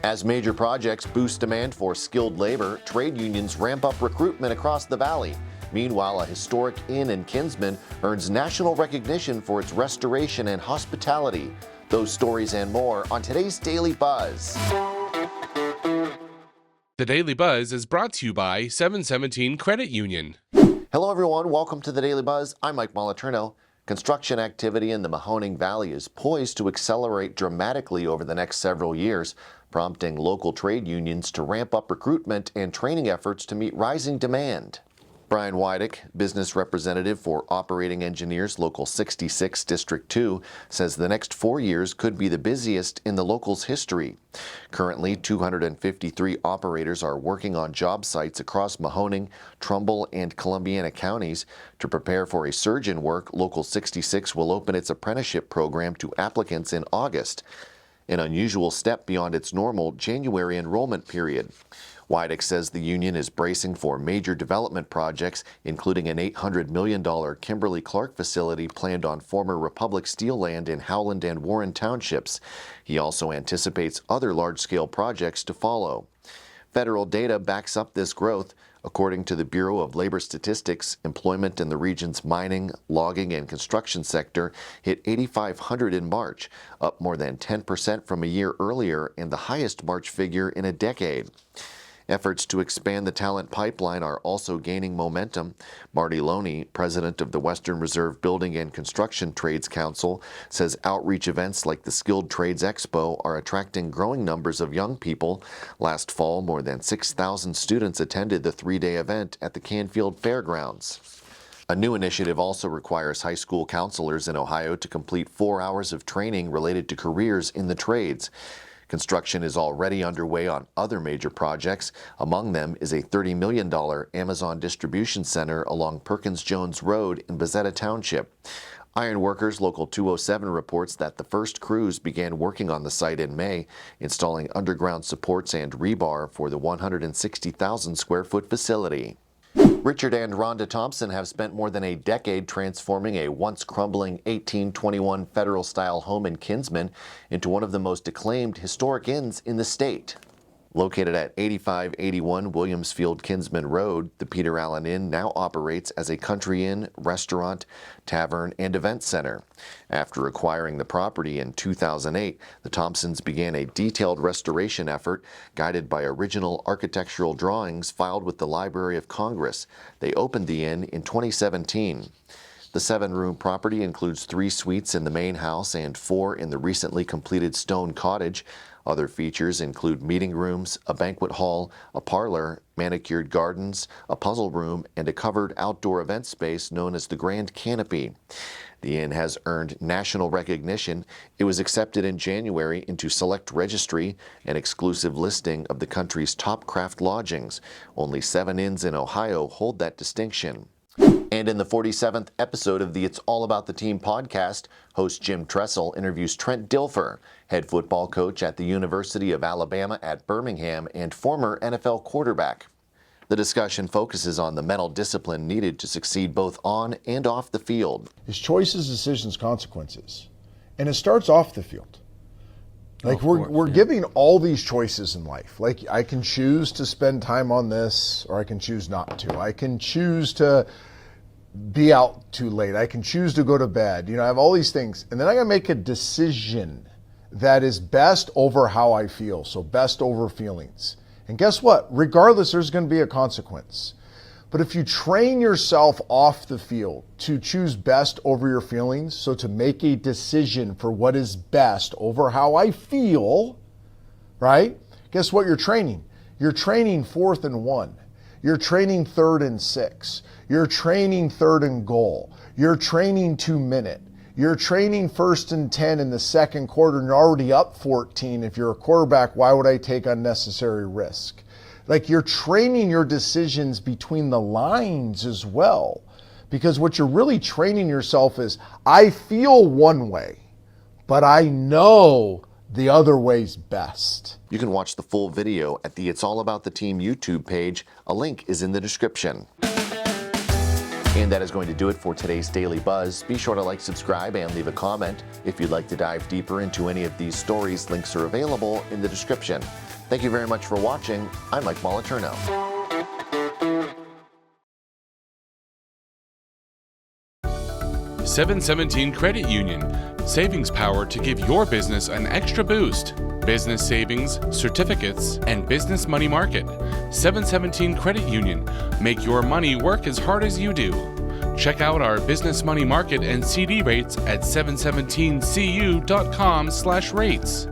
As major projects boost demand for skilled labor, trade unions ramp up recruitment across the valley. Meanwhile, a historic inn in Kinsman earns national recognition for its restoration and hospitality. Those stories and more on today's Daily Buzz. The Daily Buzz is brought to you by 717 Credit Union. Hello everyone, welcome to the Daily Buzz. I'm Mike Moliterno. Construction activity in the Mahoning Valley is poised to accelerate dramatically over the next several years, prompting local trade unions to ramp up recruitment and training efforts to meet rising demand. Brian Wydick, business representative for Operating Engineers Local 66 District 2, says the next 4 years could be the busiest in the local's history. Currently, 253 operators are working on job sites across Mahoning, Trumbull, and Columbiana counties. To prepare for a surge in work, Local 66 will open its apprenticeship program to applicants in August, an unusual step beyond its normal January enrollment period. Wydick says the union is bracing for major development projects, including an $800 million Kimberly-Clark facility planned on former Republic Steel land in Howland and Warren townships. He also anticipates other large-scale projects to follow. Federal data backs up this growth. According to the Bureau of Labor Statistics, employment in the region's mining, logging, and construction sector hit 8,500 in March, up more than 10% from a year earlier and the highest March figure in a decade. Efforts to expand the talent pipeline are also gaining momentum. Marty Loney, president of the Western Reserve Building and Construction Trades Council, says outreach events like the Skilled Trades Expo are attracting growing numbers of young people. Last fall, more than 6,000 students attended the three-day event at the Canfield Fairgrounds. A new initiative also requires high school counselors in Ohio to complete 4 hours of training related to careers in the trades. Construction is already underway on other major projects. Among them is a $30 million Amazon distribution center along Perkins Jones Road in Bezetta Township. Ironworkers Local 207 reports that the first crews began working on the site in May, installing underground supports and rebar for the 160,000 square foot facility. Richard and Rhonda Thompson have spent more than a decade transforming a once crumbling 1821 Federal-style home in Kinsman into one of the most acclaimed historic inns in the state. Located at 8581 Williamsfield Kinsman Road, the Peter Allen Inn now operates as a country inn, restaurant, tavern, and event center. After acquiring the property in 2008, the Thompsons began a detailed restoration effort guided by original architectural drawings filed with the Library of Congress. They opened the inn in 2017. The 7-room property includes 3 suites in the main house and 4 in the recently completed stone cottage. Other features include meeting rooms, a banquet hall, a parlor, manicured gardens, a puzzle room, and a covered outdoor event space known as the Grand Canopy. The inn has earned national recognition. It was accepted in January into Select Registry, an exclusive listing of the country's top craft lodgings. Only 7 inns in Ohio hold that distinction. And in the 47th episode of the It's All About the Team podcast, host Jim Tressel interviews Trent Dilfer, head football coach at the University of Alabama at Birmingham and former NFL quarterback. The discussion focuses on the mental discipline needed to succeed both on and off the field. His choices, decisions, consequences. And it starts off the field. Like we're giving all these choices in life. Like I can choose to spend time on this or I can choose not to. I can choose to be out too late. I can choose to go to bed. I have all these things. And then I got to make a decision that is best over how I feel. So best over feelings. And guess what? Regardless, there's going to be a consequence. But if you train yourself off the field to choose best over your feelings, so to make a decision for what is best over how I feel, right? Guess what you're training? You're training 4th and 1. You're training 3rd and 6. You're training 3rd and goal. You're training 2-minute. You're training 1st and 10 in the second quarter and you're already up 14. If you're a quarterback, why would I take unnecessary risk? Like you're training your decisions between the lines as well. Because what you're really training yourself is, I feel one way, but I know the other way's best. You can watch the full video at the It's All About the Team YouTube page. A link is in the description. And that is going to do it for today's Daily Buzz. Be sure to like, subscribe, and leave a comment. If you'd like to dive deeper into any of these stories, links are available in the description. Thank you very much for watching. I'm Mike Moliterno. .717 Credit Union. Savings power to give your business an extra boost. Business savings, certificates, and business money market. 717 Credit Union. Make your money work as hard as you do. Check out our business money market and CD rates at 717cu.com/rates.